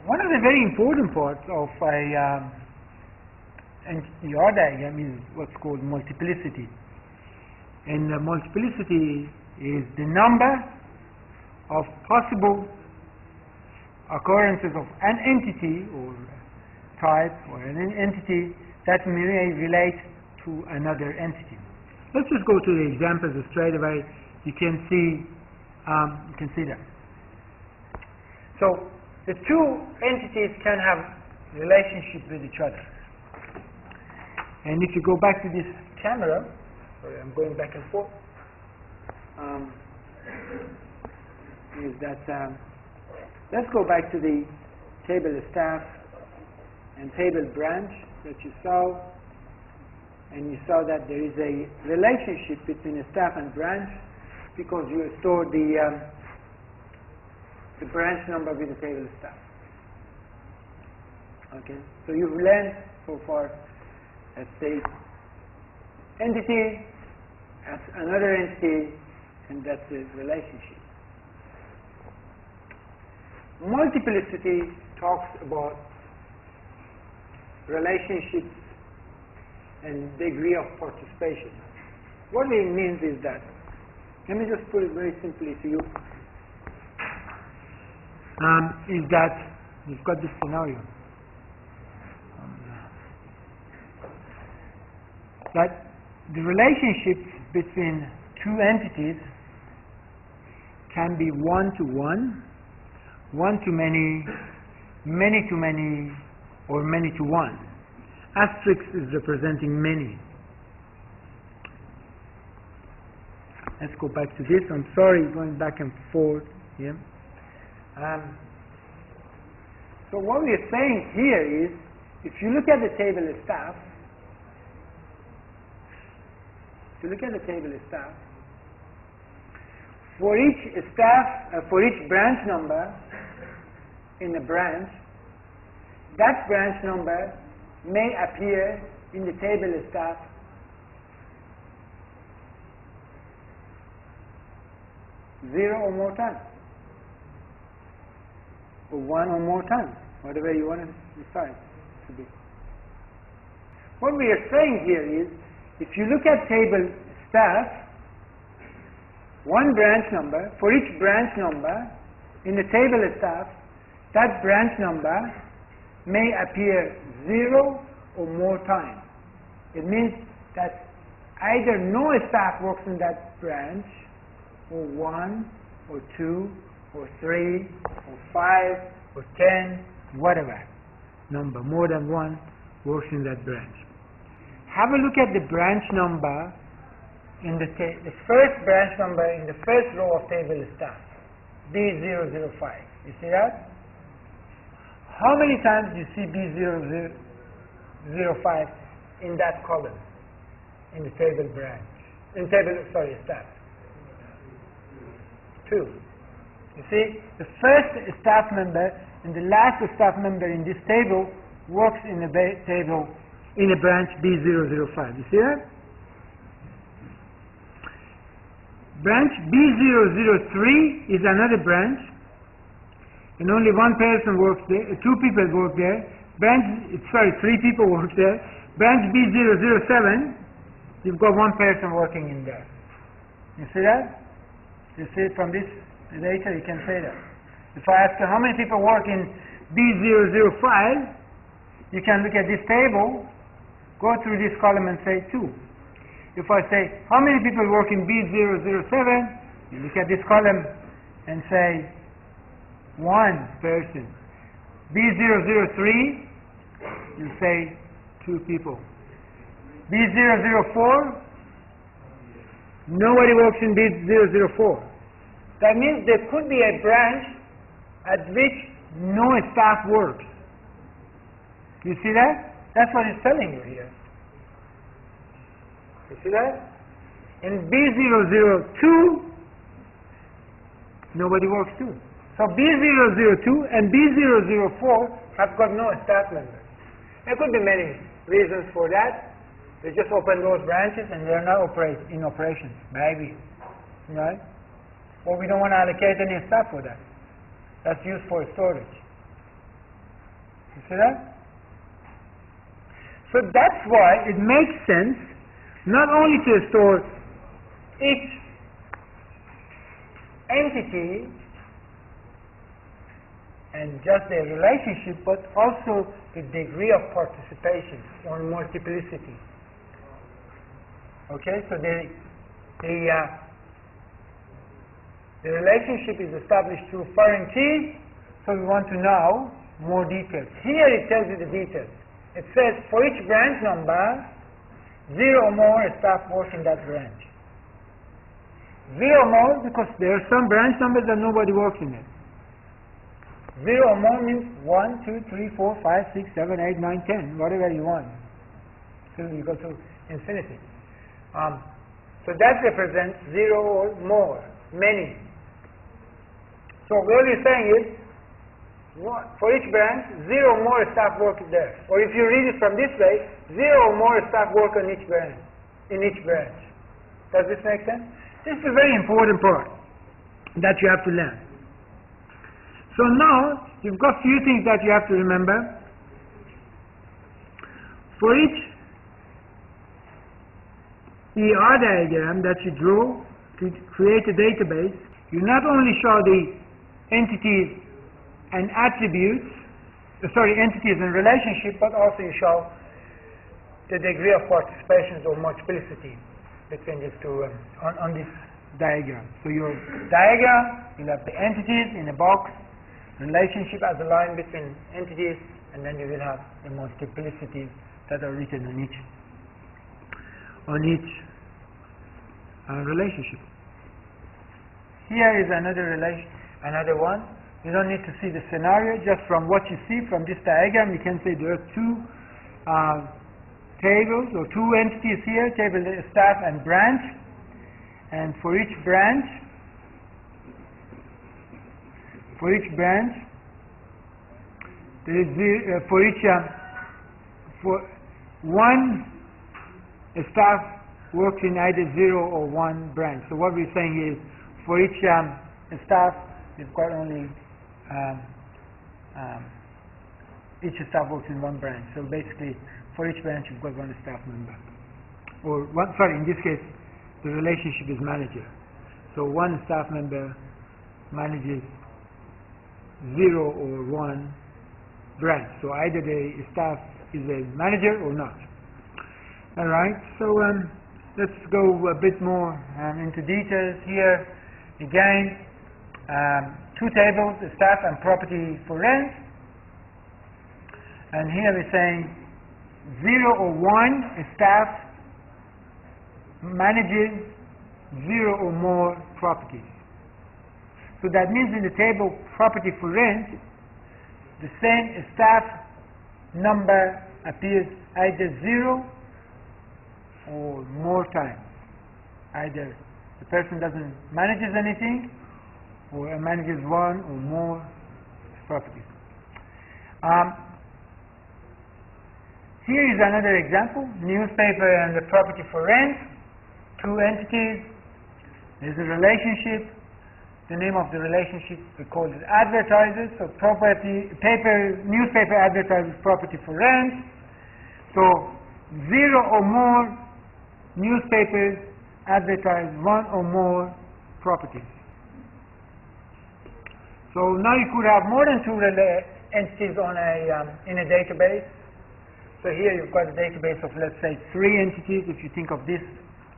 one of the very important parts of a NCR diagram is what's called multiplicity. And multiplicity is the number of possible occurrences of an entity or type or an entity that may relate to another entity. Let's just go to the examples straight away. You can see that. So the two entities can have relationship with each other. And if you go back to this camera, sorry, I'm going back and forth. Is that let's go back to the table staff and table branch that you saw, and you saw that there is a relationship between a staff and branch because you stored the branch number with the table staff. Okay, so you've learned so far that the entity as another entity, and that's the relationship. Multiplicity talks about relationships and degree of participation. What it means is that, let me just put it very simply to you, is that you've got this scenario. That the relationships between two entities can be one-to-one, one-to-many, many-to-many, or many-to-one. Asterisk is representing many. Let's go back to this. I'm sorry, going back and forth here. So what we are saying here is, if you look at the table of staff, for each branch number in a branch, that branch number may appear in the table of staff zero or more times, or one or more times, whatever you want to decide to be. What we are saying here is, if you look at table staff, one branch number, for each branch number in the table of staff, that branch number may appear zero or more times. It means that either no staff works in that branch, or one, or two, or three, or five, or 10, whatever number, more than one, works in that branch. Have a look at the branch number in the first branch number in the first row of table staff, B005. You see that? How many times do you see B005 in that column, in the table branch, staff? Two. You see, the first staff member and the last staff member in this table works in a table in a branch B005. You see that? Branch B003 is another branch, and only one person works there, two people work there. Three people work there. Branch B007, you've got one person working in there. You see that? You see it from this data, you can say that. If I ask you how many people work in B005, you can look at this table, go through this column and say 2. If I say, how many people work in B007, you look at this column and say 1 person. B003, you say 2 people. B004, nobody works in B004. That means there could be a branch at which no staff works. You see that? That's what it's telling you here. You see that? In B002, nobody works too. So B002 and B004 have got no staff members. There could be many reasons for that. They just open those branches and they're not in operation, maybe. Right? Or we don't want to allocate any staff for that. That's used for storage. See that? So that's why it makes sense not only to store each entity and just their relationship, but also the degree of participation or multiplicity. Okay, so the relationship is established through foreign keys, so we want to know more details. Here it tells you the details. It says for each branch number, 0 or more staff work in that branch. 0 or more because there are some branch numbers that nobody works in it. 0 or more means 1, 2, 3, 4, 5, 6, 7, 8, 9, 10, whatever you want. So you go to infinity. So that represents 0 or more, many. So what you're saying is, for each branch, 0 or more staff work there. Or if you read it from this way, 0 or more staff work on each branch, in each branch. Does this make sense? This is a very important part that you have to learn. So now, you've got a few things that you have to remember. For each ER diagram that you draw to create a database, you not only show the entities and attributes, entities and relationship, but also you show the degree of participation or multiplicity between these two on this diagram. So your diagram, you'll have the entities in a box, relationship as a line between entities, and then you will have the multiplicities that are written on each relationship. Here is another one. You don't need to see the scenario. Just from what you see from this diagram, you can say there are two tables or two entities here, table staff and branch. And for each branch, there is for one staff works in either 0 or 1 branch. So what we're saying is, for each staff, we've got only each staff works in 1 branch. So basically, for each branch, you've got 1 staff member. Or in this case, the relationship is manager. So 1 staff member manages 0 or 1 branch. So either the staff is a manager or not. All right. So let's go a bit more into details here. Again, 2 tables, the staff and property for rent. And here we're saying 0 or 1, a staff manages 0 or more properties. So that means in the table property for rent, the same staff number appears either 0 or more times. Either the person doesn't manages anything, or manages 1 or more properties. Here is another example, newspaper and the property for rent, 2 entities. There's a relationship. The name of the relationship, we call it advertisers. So newspaper advertises property for rent. So 0 or more newspapers advertise 1 or more properties. So now you could have more than 2 entities on in a database. So here you've got a database of, let's say, 3 entities. If you think of this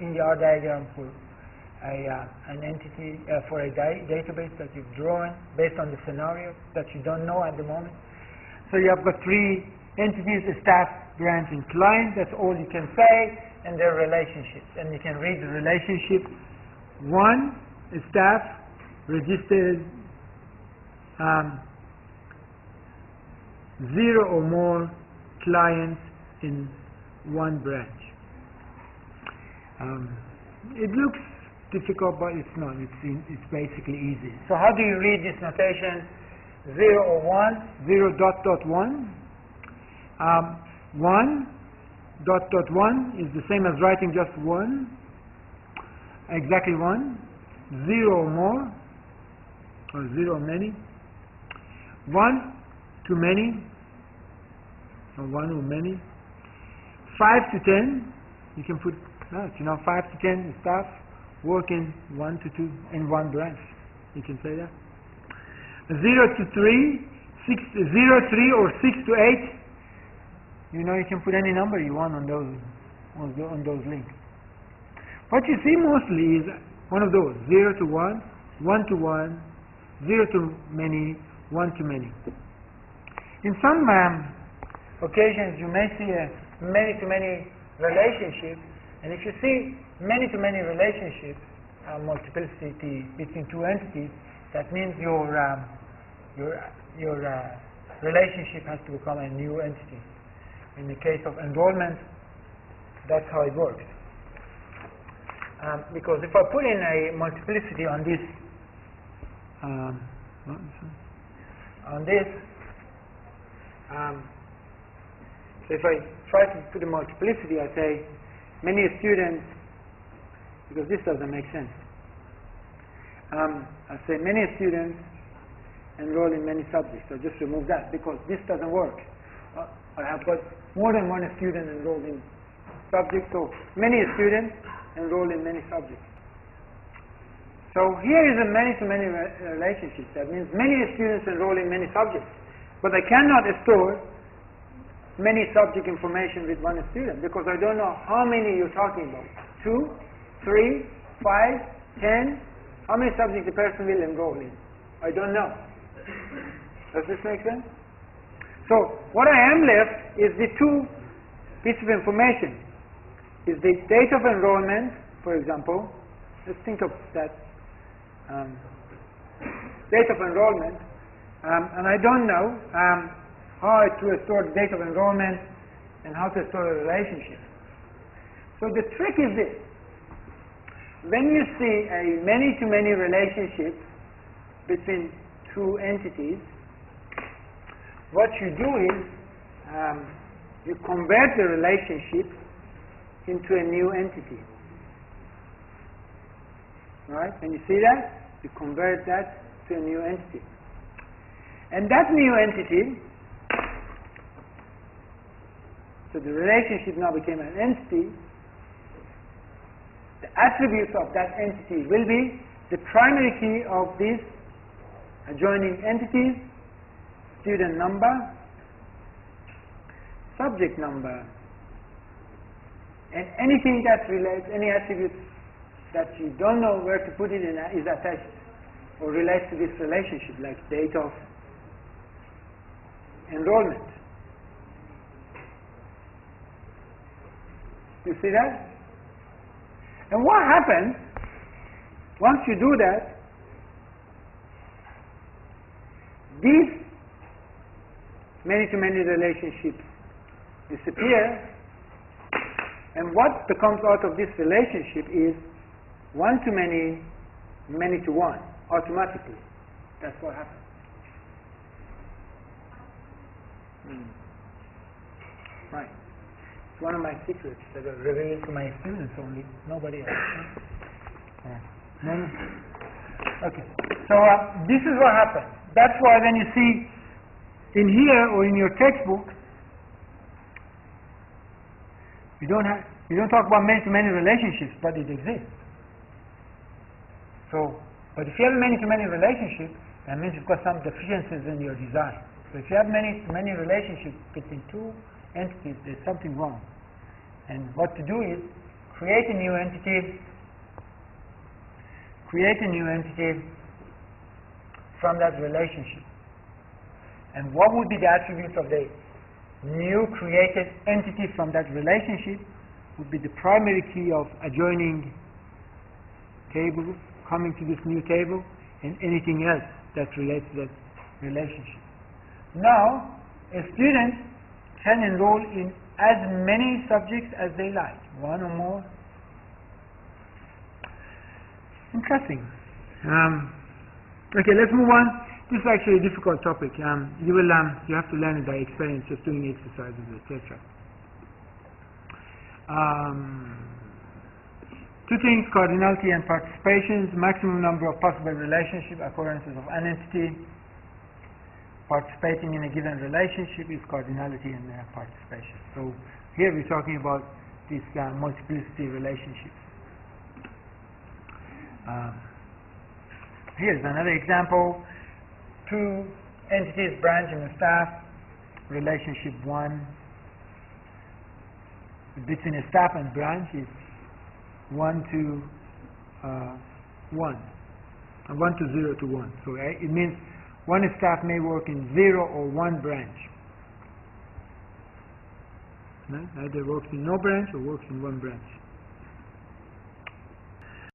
ER diagram for an entity for a database that you've drawn based on the scenario that you don't know at the moment. So you have got 3 entities: a staff, branch, and client. That's all you can say, and their relationships. And you can read the relationship. 1, a staff registered 0 or more clients in 1 branch. It looks difficult, but it's not. It's basically easy. So how do you read this notation? 0 or 1, 0 dot dot 1. 1 dot dot 1 is the same as writing just 1. Exactly 1. 0 or more, or 0 or many. 1 too many. or one or many. 5 to 10, you can put, 5 to 10 staff working 1 to 2 in one branch. You can say that. 0 to 3, 0, 3 or 6 to 8, you can put any number you want on those links. What you see mostly is one of those, 0 to 1, 1 to 1, 0 to many, 1 to many. In some occasions you may see a many to many relationship, and if you see many to many relationships, multiplicity between two entities, that means your relationship has to become a new entity. In the case of enrollment, that's how it works. Because if I put in a multiplicity on this, so if I try to put a multiplicity, I say many students, because this doesn't make sense. I say many students enroll in many subjects. So just remove that because this doesn't work. I have got more than one student enrolled in subjects, so many students enroll in many subjects. So here is a many-to-many relationship. That means many students enroll in many subjects, but I cannot store many subject information with one student because I don't know how many you're talking about. 2, 3, 5, 10. How many subjects the person will enroll in? I don't know. Does this make sense? So what I am left is the two pieces of information. Is the date of enrollment, for example. Let's think of that date of enrollment, and I don't know how to store the date of enrollment and how to store a relationship. So the trick is this. When you see a many-to-many relationship between two entities, what you do is you convert the relationship into a new entity. Right? When you see that, you convert that to a new entity. And that new entity, so the relationship now became an entity, the attributes of that entity will be the primary key of these adjoining entities, student number, subject number, and anything that relates, any attributes that you don't know where to put it in is attached or relates to this relationship, like date of enrollment. You see that? And what happens once you do that? These many-to-many relationships disappear, and what becomes out of this relationship is one-to-many, many-to-one, automatically. That's what happens. Right. It's one of my secrets that I reveal to my students only, nobody else. Okay. So this is what happens. That's why when you see in here or in your textbook, you don't talk about many-to-many relationships, but it exists. So, but if you have a many-to-many relationship, that means you've got some deficiencies in your design. So if you have many relationships between two entities, there's something wrong. And what to do is create a new entity from that relationship. And what would be the attributes of the new created entity from that relationship? Would be the primary key of adjoining tables coming to this new table and anything else that relates to that relationship. Now, a student can enroll in as many subjects as they like, one or more. Interesting. Okay, let's move on. This is actually a difficult topic. You have to learn it by experience, just doing exercises, etc. Two things: cardinality and participations, maximum number of possible relationship occurrences of an entity, participating in a given relationship is cardinality and participation. So here we're talking about this multiplicity relationships. Here's another example. Two entities, branch and staff. Relationship 1 between a staff and branch is 1 to 1, and 1 to 0 to 1. So it means one staff may work in 0 or 1 branch. Either works in no branch or works in 1 branch.